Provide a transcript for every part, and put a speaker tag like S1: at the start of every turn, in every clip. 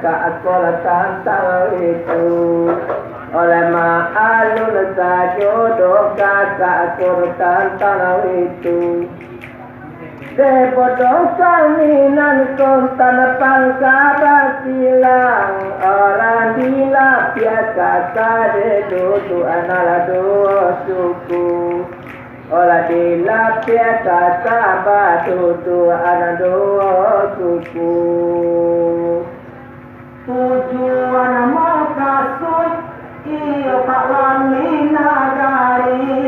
S1: keakuratan itu oleh ma'alun sajodoh keakuratan itu Depodong kaminan kontan pangkara silang orang dila biasa kade dudu anala dua suku olah dila biasa sabat dudu anala dua suku tujuan mau kasut iyo pak wani nagari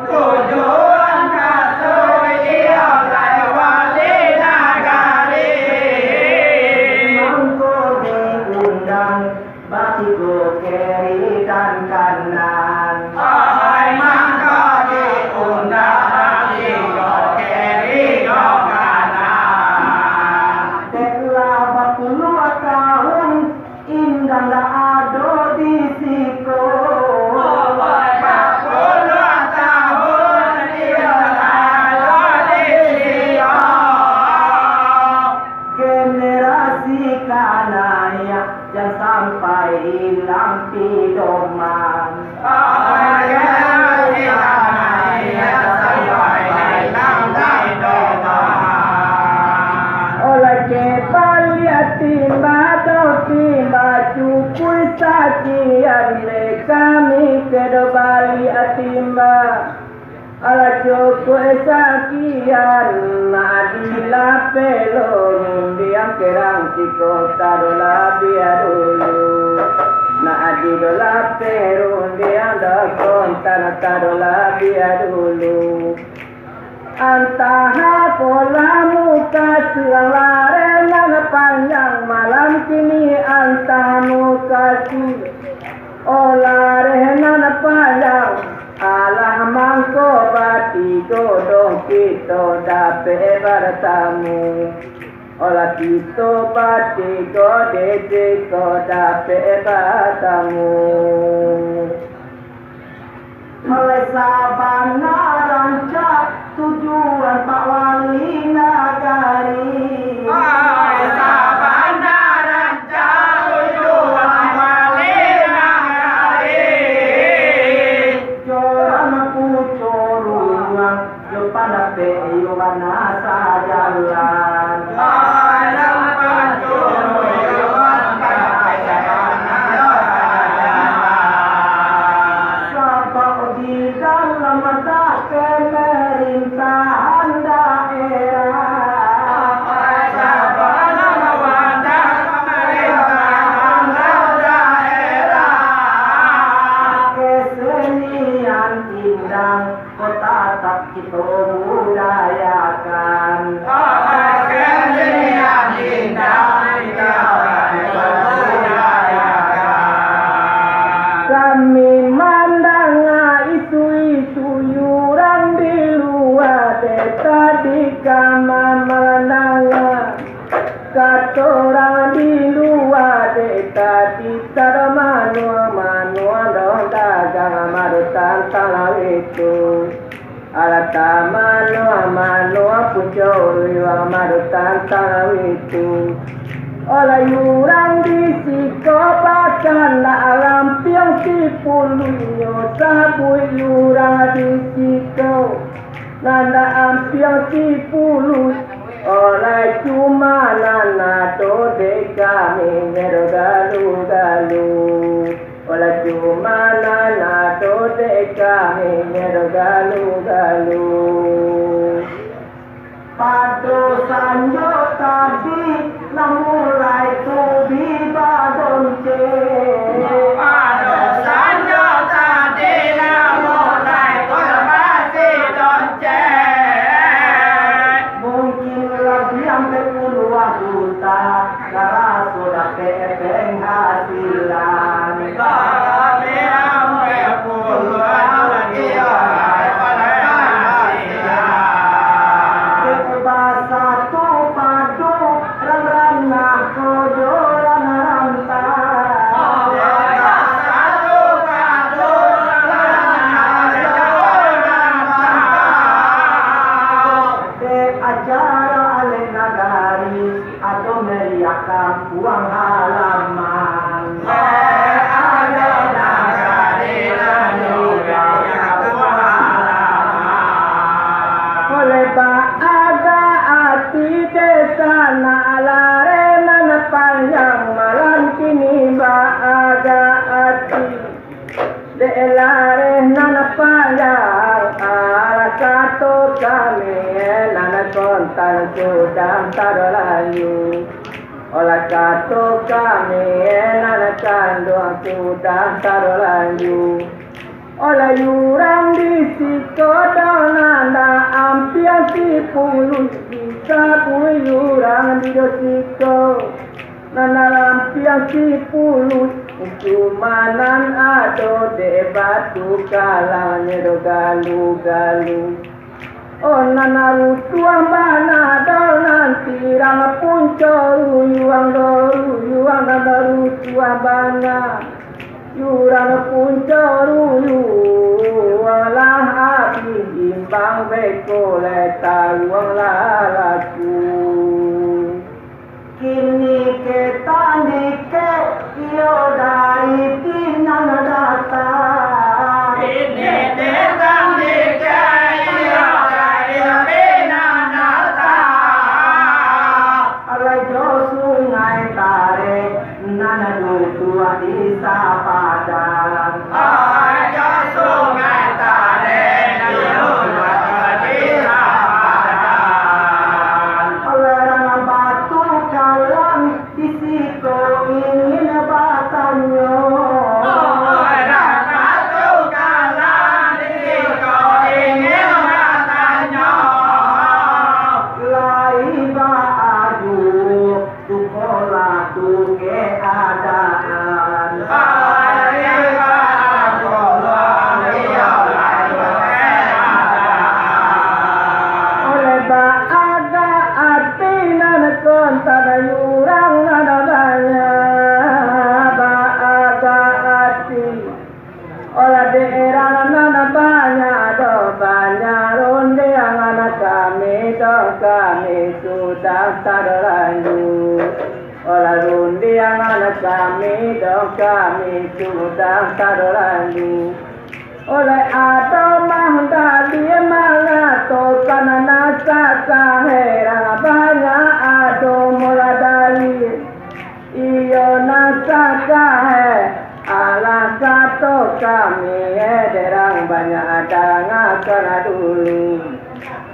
S1: tujuan kasut iyo pak wani nagari mangko diundang batigo kiri dan kanan mangko diundang batigo kiri dan kanan telah 40 tahun indah dah ada di situ. 40 tahun indah ada di situ. Generasi kanaya yang sampai hilang pedoman. Generasi kanaya sampai hilang pedoman. Oleh kebal timba timba cukul sakian kami kedobali atimba ala cukul sakian adila pelon diam kerang ciko tadola biadulu na adidola perun diam dakon tanah tadola biadulu Antara pola muka siang larenan panjang malam kini antara muka siang larenan panjang alah mangko bati godong kita dapat bertamu olah kita bati godong kita dapat bertamu oleh sabana rancak tujuan Pak Wali Nagari oleh sabana rancak tujuan Pak Wali Nagari joran pucuk ruang jo pada peyo nasa jalan kita budayakan kesenian indah kita budayakan kami mandang isu-isu yurang di luar tadi kami mandang katorang di luar tadi cara manua dong dagang marutan talau itu Alata manua pucuk riwa marutan talau itu Olah yurang di sikopakan na alam piang sipuluyo sabu yurang di siko nanda ampiang sipulu Olah cuma nana to de kami ngero galu Olah cuma nana to de kami ngero galu Pado sanyo tadi mulai tu bibadonce Pado sanyo tadi mulai tu bibadonce Mungkin lagi sampai puluhan juta Karena sudah kepeng hasilan Kami sampai puluhan juta satu padu rang-rang kodoran rantai kontan sudah terlalu. Olah kata kami anak kandung sudah terlalu. Olah yurang di sikodonanda ampian si puluh bisa yurang di dosiko. Nana ampian si puluh cumanan ado debat kalanya do galu-galu. Oh nana rutua mana do nanti rama punco ruyuang nana rutua bana yurang punco ruyu walah api imbang beko leta uang lalaku. Kini kita nike iyo dari tinang datang. Kini kita nike iyo dari tinang datang. Alajo sungai tarik nana dutua isa padang. Alajo sungai tarik nana dutua isa padang. Alarang batu kalang disiko ingin batanyo. Alarang batu kalang disiko ingin batanyo. Lai ba adu tukola tu keadaan. Lai ba adu oleh ba ada arti nana kontan yurang nana banyak ba ada arti olah daerah nana banyak do banyak ronde yang anak kami do kami sudah terlanjur. Olah ronde yang anak kami do kami sudah terlanjur. Oleh atau mandali mangato kanana sakahera banyak ado muladali iyo nasakahe ala kato kami derang banyak ada ngakana dulu.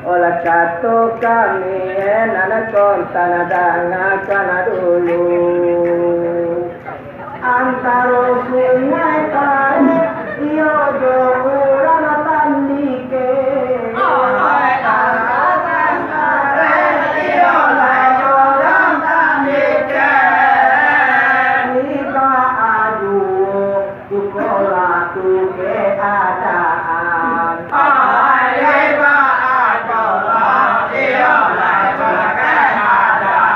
S1: Olah kato kami nana kontan ada ngakana dulu. Antara sungai tarik iyo do urang tandike. Iyo layo urang tandike. Niba adu tukola tu keadaan. Niba adu iyo layo keadaan.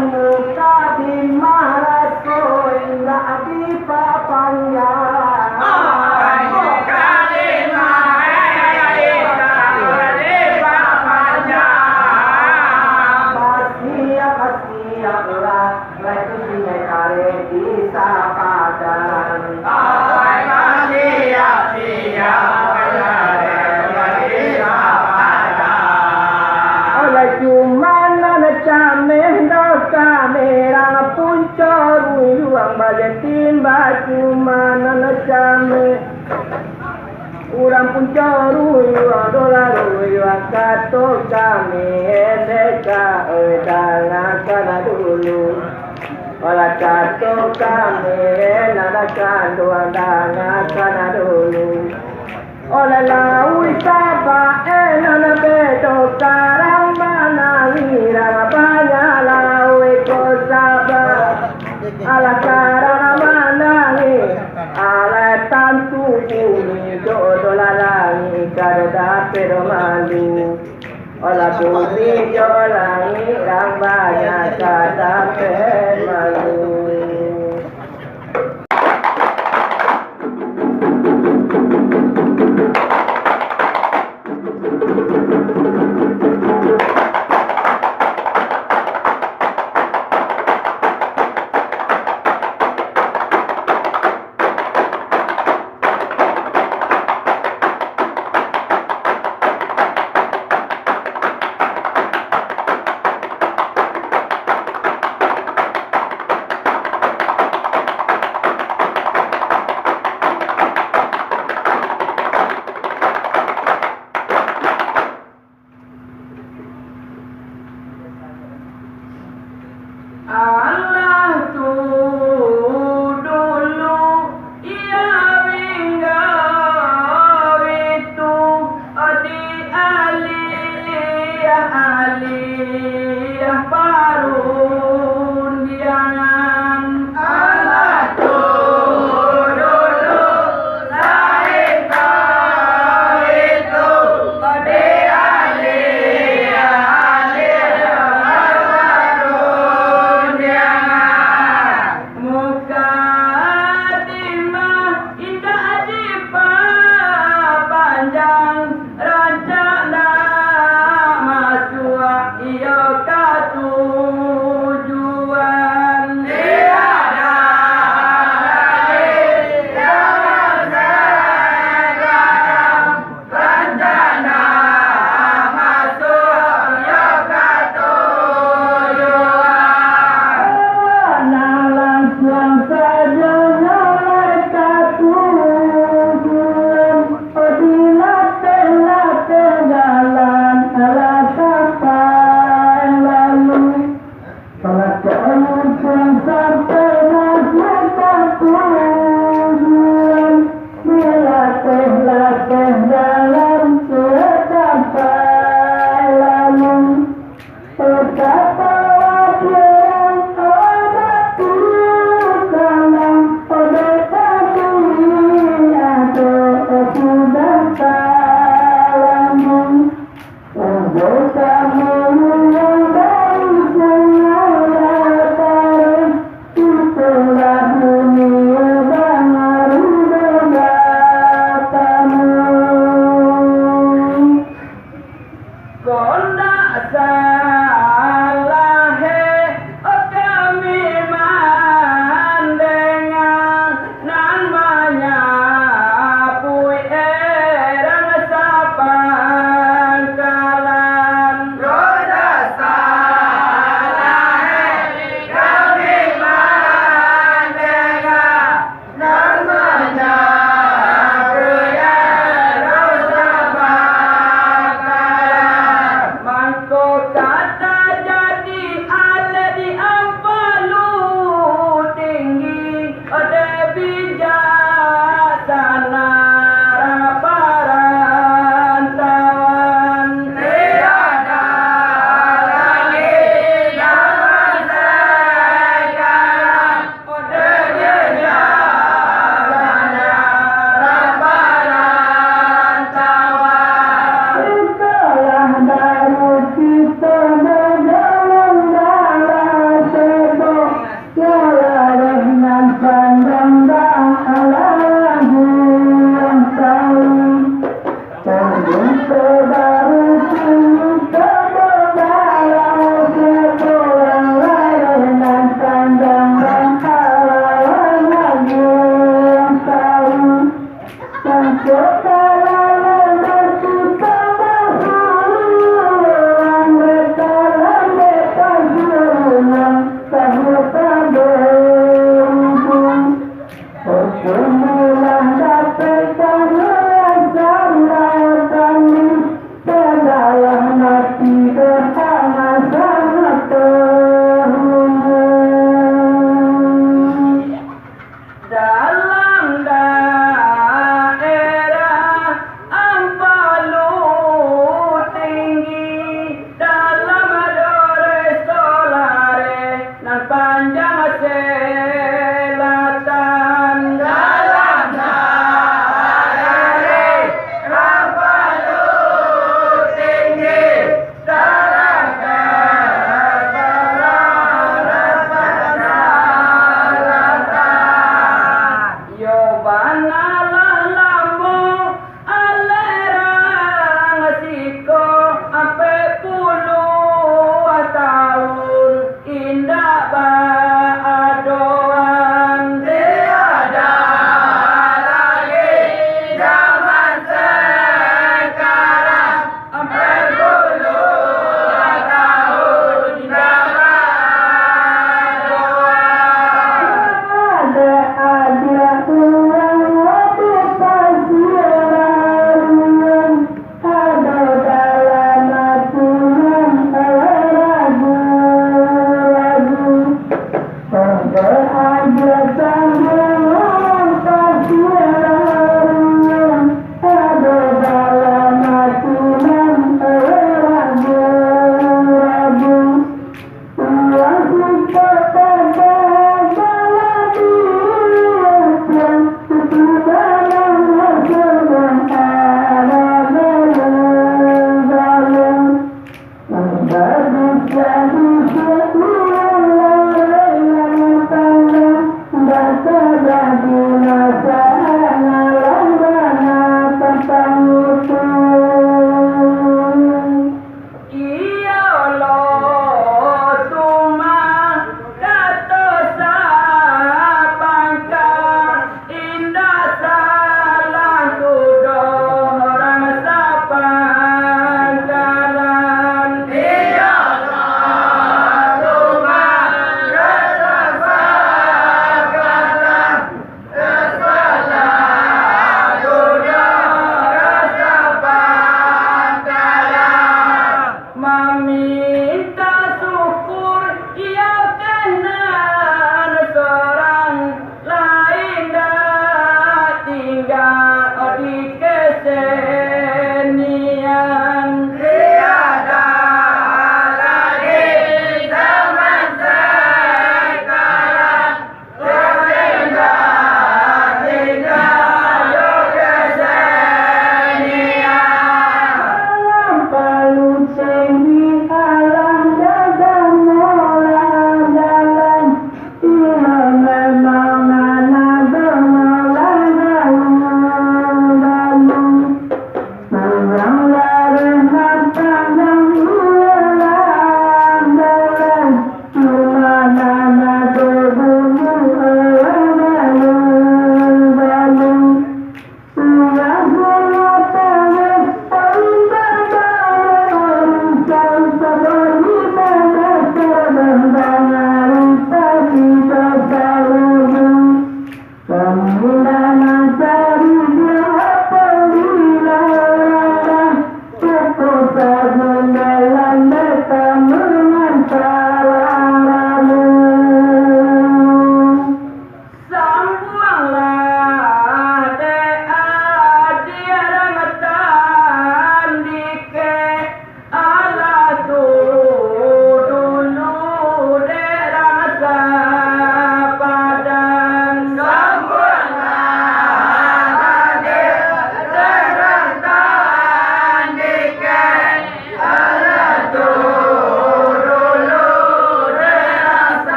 S1: Muka di marasko indah di papanjang. Muka di papanjang. Siap lah, itu singai kare di sapadan. Siap kare di sapadan. Oleh cuman nana cameh do kamera punco ruyuang bajetin cuman nana cameh. Urang punco ruyuang dola ruyuang kato kami deka dana kana dulu. Olah kato kami nana kanduang dana kana dulu. Olah laui saba nana bedo karang mana wirang banyak laui ko saba. Ala karang mana ala tantu bumi do lalangi kada pero malu. Olah bumi jolangi rang banyak kada pero malu. Umulan dapat kanasan lautani Sedalam mati bersama sama Tuhan dalam daerah Ampalu tinggi dalam dore solare nan panjang selatan dalam daerah Ampalu tinggi dalam yo banalah lamu alerang siko ampe puluh tahun indah baado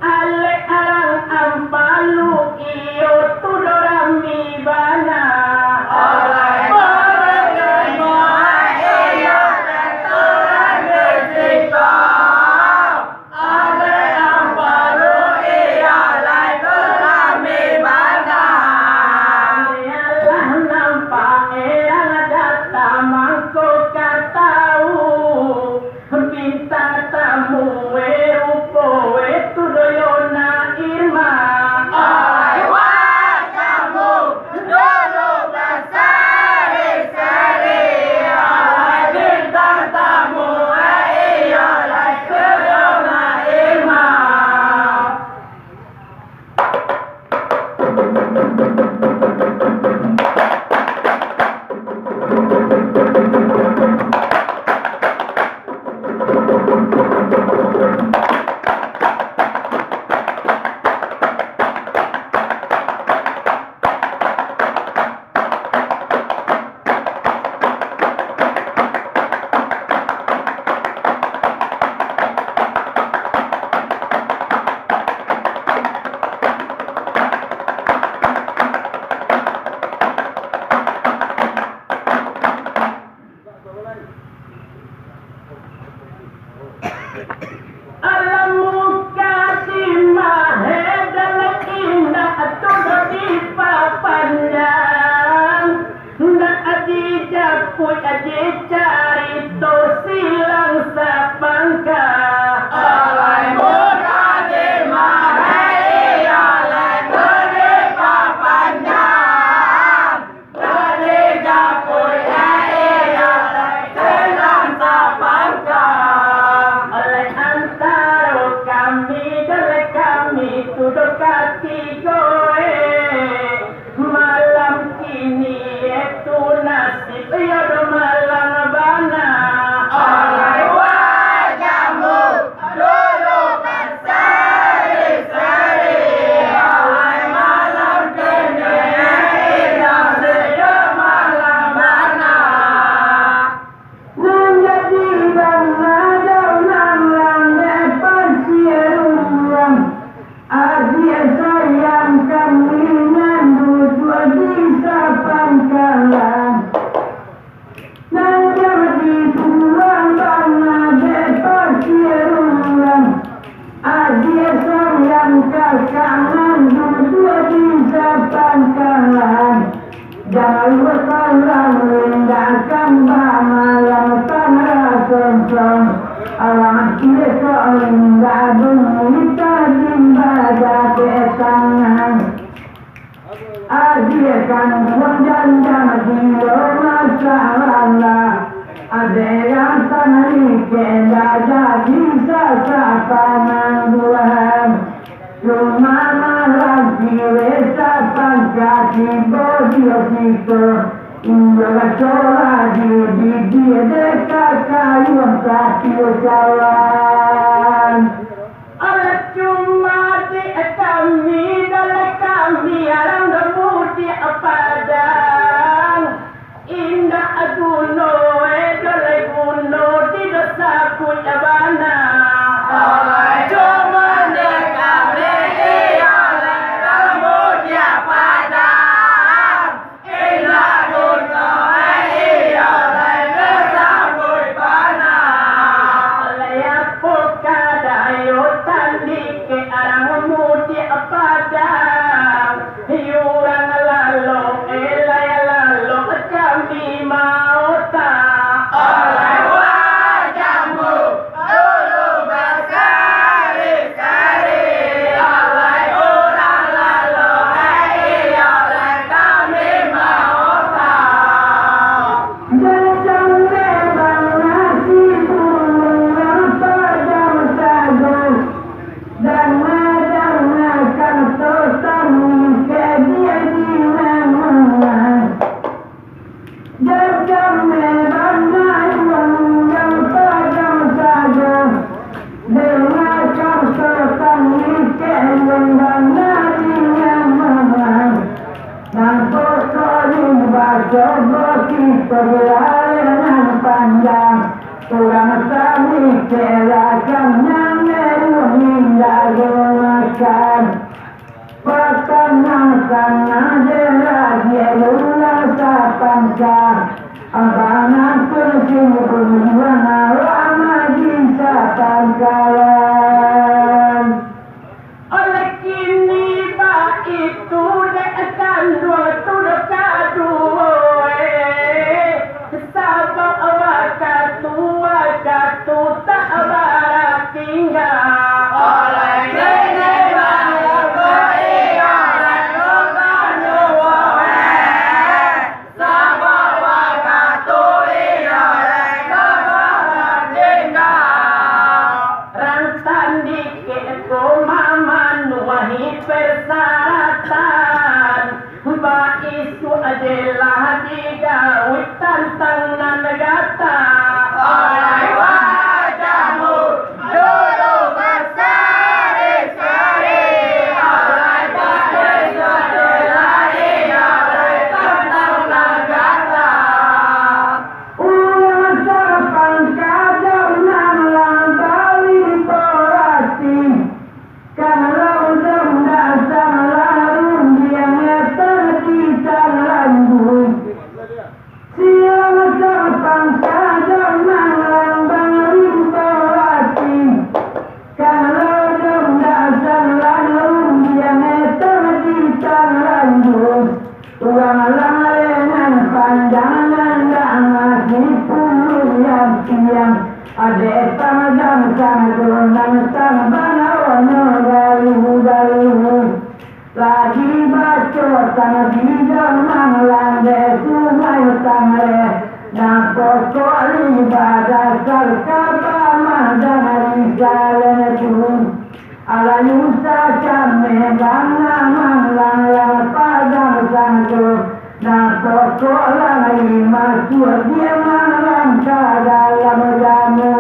S1: Ale alam muka di mahe dalam indah tuh di papanjang ndak aji japui aji cari to silang sapangka alai muka di mahe alai di papanjang aji japui aji alai silang sapangka tuduh kaki goe malam kini itu nasib ya malam bana alai wajahmu dulu kan seri-seri alai malam kini nasib ya malam bana menjadi bana daunan depan siaran adia sayang kami dua di sapangkalan dan jadi tulang bana depan siaran adia sayang kakangan dua di sapangkalan jangan lupa rendahkan malam tanah sonsong alam kita enggak kita dimbaga kesangan ajikan wajanda di masalah ada yang tanah kedaja bisa sapangan Tuhan cuma malam diresa pangkati bodiosiko Indola sola di dia dekat kayu sakio jalan alat cuma di kami dalam kami alam demudi padang indah gunung edolai gunung di desa kujabana alai cuma di kami alai demudi padang indah gunung edolai desa kujabana alai apa kadayo tandi ke arang mudi padang hiuran lalu elai lalu kami mau tak alai wajahmu dulu berseri-seri alai orang lalu alai kami mau tak jajang bebang nasi burung padang sagu dan madang akan tertemu ke dia di mana jajang bebang yang padang sagu dengan akan tertemu ke mana di mana dan pokoknya baca bagi perjalanan panjang kurang sami kelakan yang hingga makan pertanakan adalah dia lulasa pangkang abangan tersimpan lama di sapangkalan oleh kini bah itu dekan dua tuduh kadue sabak wakatu tak barak tinggal oleh kini bah itu oleh lukan duwe sabak wakatu oleh barak tinggal rang madam sangunan tanbana galuh lagi baca tanah hijau manglande sungai tangre dan pokok ibadah sarkaba madam rijalan turun ala yusa kame bangna manglang padang sanggup dan pokok lagi masuk dia manglang dalam jamu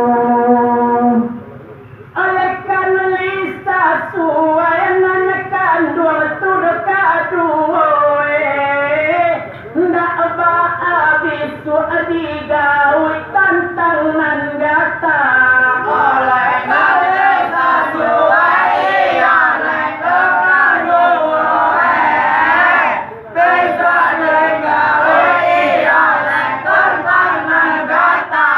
S1: alekan lista suwayanan kandul turkaduwe ndak ba abisu adigawi tantangan gata oleh lista suwayanan kandul bisa negawi oleh tantangan gata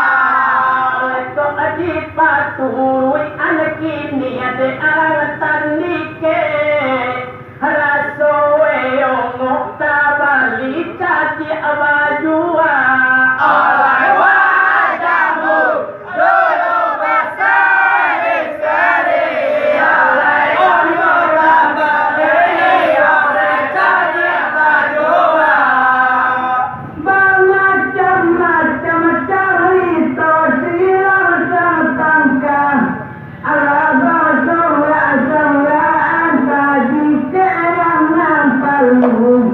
S1: itu adipatuwi anak ini ada alatan nike rasowe ongok tabali caci abajua oleh wajahmu dulu berseri-seri oleh ongok tabali oleh caci abajua macam-macam cerita silam sangkangkan ala bahasa-bahasaan tadi keerangan paluh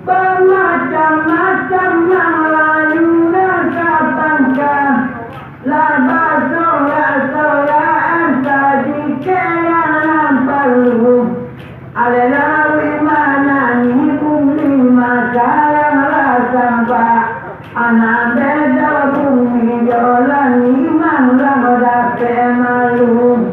S1: bermacam-macam yang layu nasabangkan la bahasa-bahasaan tadi keerangan paluh alelawi mana ni bumi makalang rasamba anak beda bumi dolan iman ramada pemalu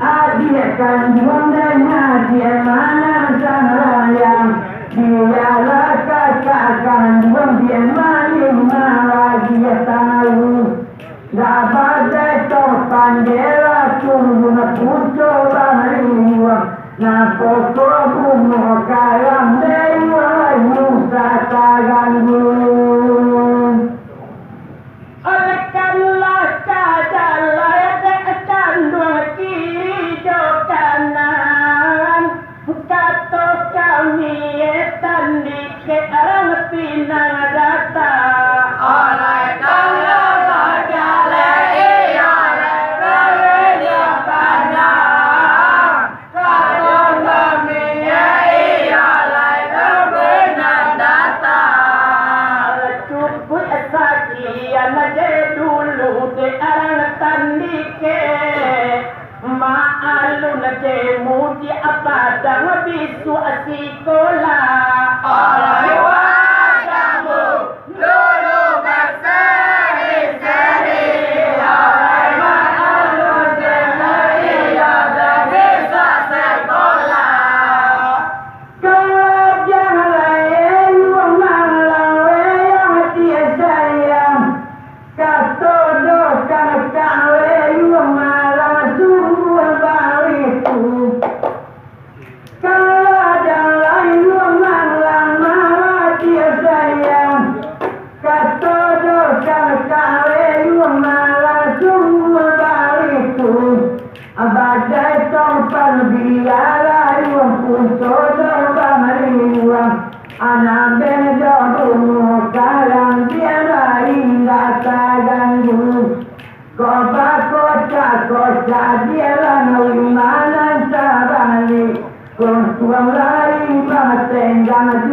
S1: adiakan bondanya dia mana sang rayang dialah katakan bond dia maling marah dia tahu gak badai topan dela tunggu puto bariwa na pokok bunga kalam dewa musa taganggung olekanlah kajalah dekan dua hijau kanan kato kami etan di kearang pinang data olekanlah kajalah oleh bagi kanan kato kami oleh pinang data cukup sakian aja dulu de arang tandike maalun jemu di apa dang bisu asikola oleh wajahmu dulu berseri-seri oleh maalun jemu ada bisu sekolah kalau jangan lain malang yang dia sayang kato do kawe malang sungguh bariku kalau ada lain malang malah dia sayang kato do kawe malang sungguh bariku badai tompan biara yung punto do bamariwa anak beda bunga kalang biara hingga taganggung kota biara nawimanan sabali kung tuang lain matenggang